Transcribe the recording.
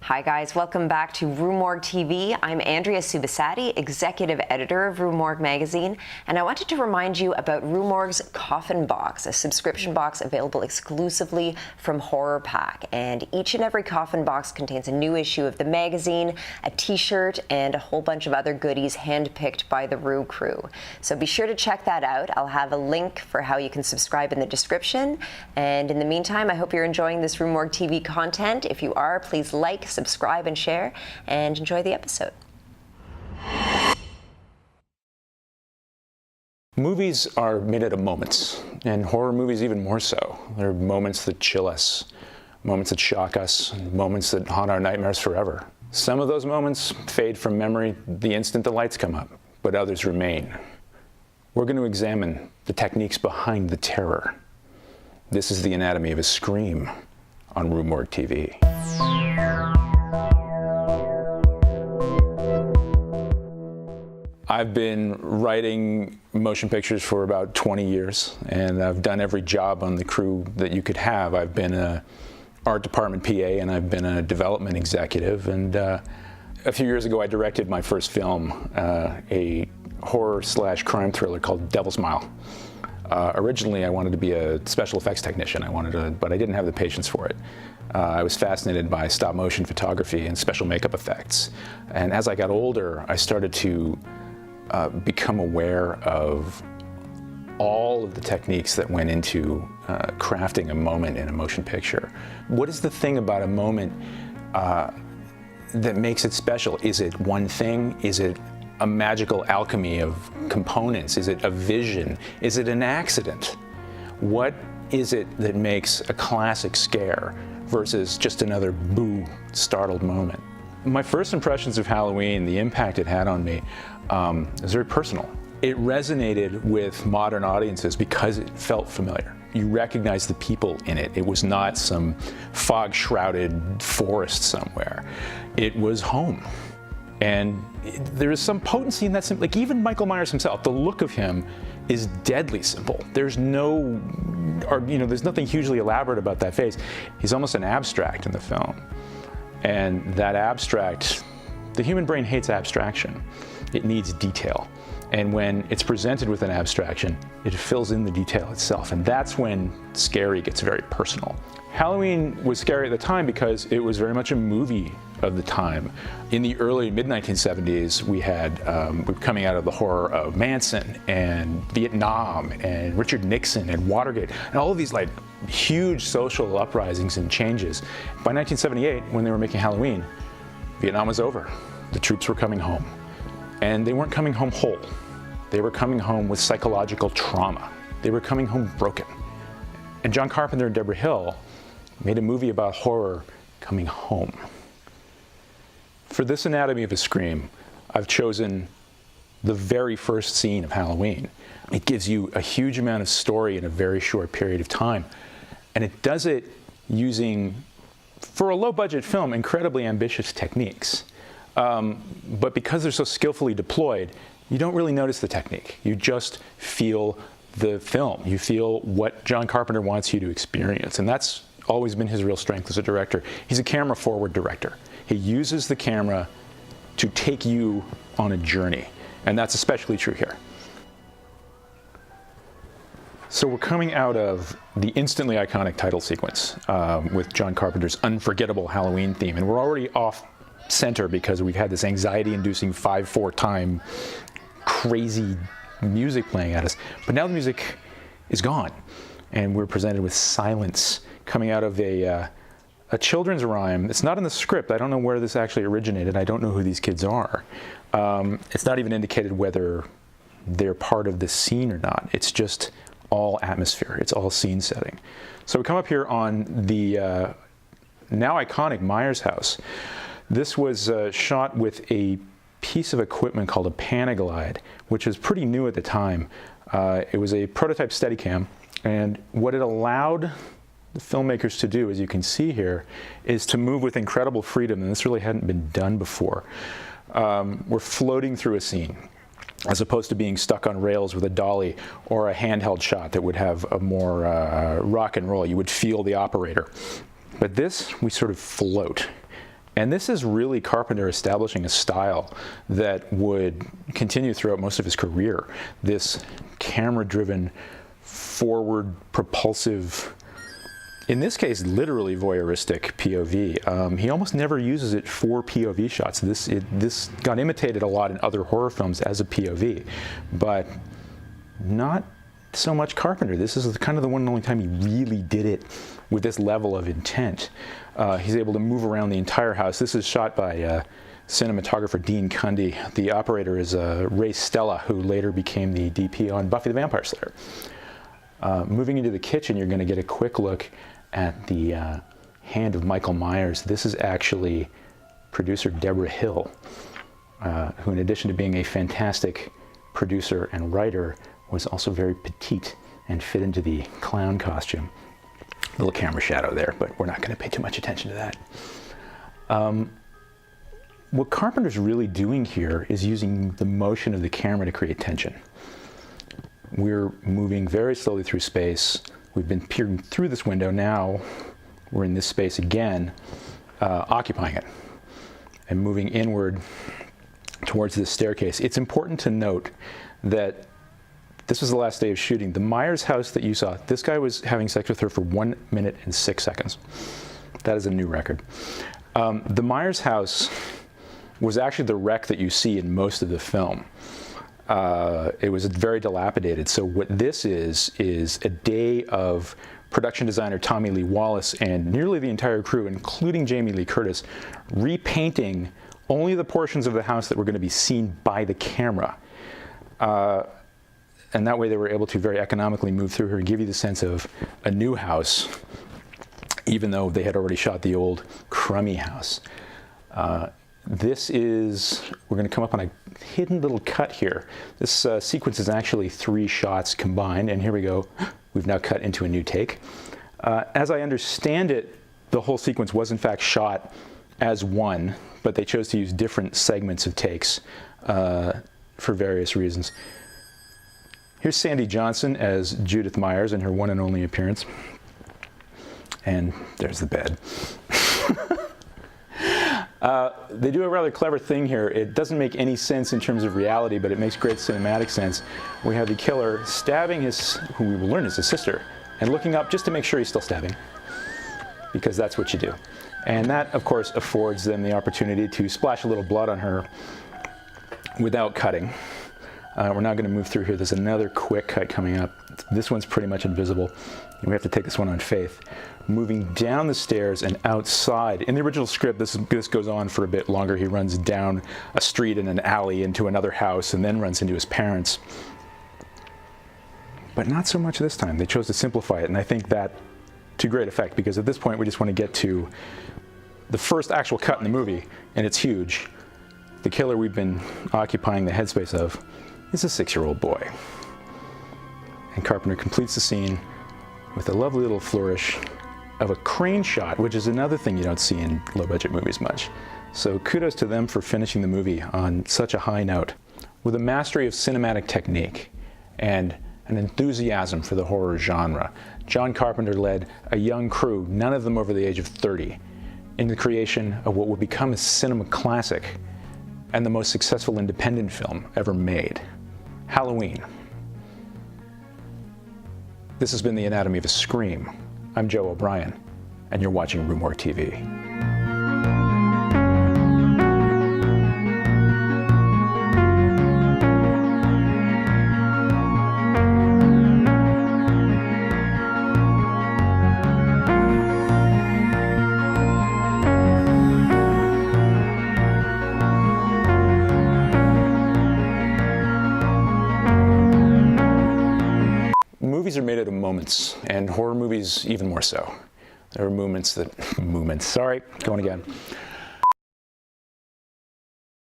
Hi guys, welcome back to RUE MORGUE TV. I'm Andrea Subasati, Executive Editor of RUE MORGUE magazine, and I wanted to remind you about RUE MORGUE's Coffin Box, a subscription box available exclusively from Horror Pack. And each and every Coffin Box contains a new issue of the magazine, a t-shirt, and a whole bunch of other goodies handpicked by the RUE crew. So be sure to check that out. I'll have a link for how you can subscribe in the description. And in the meantime, I hope you're enjoying this RUE MORGUE TV content. If you are, please like, subscribe and share, and enjoy the episode. Movies are made out of moments, and horror movies even more so. They're moments that chill us, moments that shock us, moments that haunt our nightmares forever. Some of those moments fade from memory the instant the lights come up, but others remain. We're going to examine the techniques behind the terror. This is the anatomy of a scream on RUE MORGUE TV. I've been writing motion pictures for about 20 years, and I've done every job on the crew that you could have. I've been an art department PA, and I've been a development executive, and a few years ago I directed my first film, a horror/crime thriller called Devil's Mile. Originally I wanted to be a special effects technician, but I didn't have the patience for it. I was fascinated by stop motion photography and special makeup effects, and as I got older I started to become aware of all of the techniques that went into crafting a moment in a motion picture. What is the thing about a moment that makes it special? Is it one thing? Is it a magical alchemy of components? Is it a vision? Is it an accident? What is it that makes a classic scare versus just another boo, startled moment? My first impressions of Halloween, the impact it had on me, was very personal. It resonated with modern audiences because it felt familiar. You recognized the people in it. It was not some fog-shrouded forest somewhere. It was home. And there is some potency in that. Like even Michael Myers himself, the look of him is deadly simple. There's no, there's nothing hugely elaborate about that face. He's almost an abstract in the film. And that abstract, the human brain hates abstraction. It needs detail. And when it's presented with an abstraction, it fills in the detail itself. And that's when scary gets very personal. Halloween was scary at the time because it was very much a movie of the time. In the early mid-1970s, we had coming out of the horror of Manson and Vietnam and Richard Nixon and Watergate and all of these like huge social uprisings and changes. By 1978, when they were making Halloween, Vietnam was over. The troops were coming home. And they weren't coming home whole. They were coming home with psychological trauma. They were coming home broken. And John Carpenter and Deborah Hill made a movie about horror coming home. For this anatomy of a scream, I've chosen the very first scene of Halloween. It gives you a huge amount of story in a very short period of time. And it does it using, for a low-budget film, incredibly ambitious techniques. But because they're so skillfully deployed, you don't really notice the technique. You just feel the film. You feel what John Carpenter wants you to experience. And that's always been his real strength as a director. He's a camera-forward director. He uses the camera to take you on a journey. And that's especially true here. So we're coming out of the instantly iconic title sequence with John Carpenter's unforgettable Halloween theme. And we're already off center because we've had this anxiety-inducing 5/4 time crazy music playing at us. But now the music is gone, and we're presented with silence coming out of a children's rhyme. It's not in the script. I don't know where this actually originated. I don't know who these kids are. It's not even indicated whether they're part of the scene or not. It's just all atmosphere. It's all scene setting. So we come up here on the now iconic Myers house. This was shot with a piece of equipment called a Panaglide, which was pretty new at the time. It was a prototype Steadicam, and what it allowed the filmmakers to do, as you can see here, is to move with incredible freedom, and this really hadn't been done before. We're floating through a scene, as opposed to being stuck on rails with a dolly or a handheld shot that would have a more rock and roll. You would feel the operator. But this, we sort of float. And this is really Carpenter establishing a style that would continue throughout most of his career. This camera-driven, forward, propulsive, in this case, literally voyeuristic POV. He almost never uses it for POV shots. This got imitated a lot in other horror films as a POV, but not so much Carpenter. This is kind of the one and only time he really did it with this level of intent. He's able to move around the entire house. This is shot by cinematographer Dean Cundy. The operator is Ray Stella, who later became the DP on Buffy the Vampire Slayer. Moving into the kitchen, you're going to get a quick look at the hand of Michael Myers. This is actually producer Deborah Hill, who in addition to being a fantastic producer and writer, was also very petite and fit into the clown costume. Little camera shadow there, but we're not going to pay too much attention to that. What Carpenter's really doing here is using the motion of the camera to create tension. We're moving very slowly through space. We've been peering through this window. Now we're in this space again, occupying it and moving inward towards this staircase. It's important to note that this was the last day of shooting. The Myers house that you saw, this guy was having sex with her for 1 minute and 6 seconds. That is a new record. The Myers house was actually the wreck that you see in most of the film. It was very dilapidated. So what this is a day of production designer Tommy Lee Wallace and nearly the entire crew, including Jamie Lee Curtis, repainting only the portions of the house that were going to be seen by the camera. And that way they were able to very economically move through her and give you the sense of a new house, even though they had already shot the old crummy house. We're going to come up on a hidden little cut here. This sequence is actually 3 shots combined, and here we go. We've now cut into a new take. As I understand it, the whole sequence was in fact shot as one, but they chose to use different segments of takes for various reasons. Here's Sandy Johnson as Judith Myers in her one and only appearance. And there's the bed. They do a rather clever thing here. It doesn't make any sense in terms of reality, but it makes great cinematic sense. We have the killer stabbing who we will learn is his sister, and looking up just to make sure he's still stabbing, because that's what you do. And that, of course, affords them the opportunity to splash a little blood on her without cutting. We're now going to move through here. There's another quick cut coming up. This one's pretty much invisible. We have to take this one on faith. Moving down the stairs and outside. In the original script, this goes on for a bit longer. He runs down a street and an alley into another house and then runs into his parents. But not so much this time. They chose to simplify it, and I think that to great effect, because at this point we just want to get to the first actual cut in the movie, and it's huge. The killer we've been occupying the headspace of is a 6-year-old boy. And Carpenter completes the scene with a lovely little flourish of a crane shot, which is another thing you don't see in low-budget movies much. So kudos to them for finishing the movie on such a high note. With a mastery of cinematic technique and an enthusiasm for the horror genre, John Carpenter led a young crew, none of them over the age of 30, in the creation of what would become a cinema classic and the most successful independent film ever made, Halloween. This has been The Anatomy of a Scream. I'm Joe O'Brien, and you're watching RUE MORGUE TV. Movies are made out of moments, and horror movies even more so. There are moments that, sorry, going again.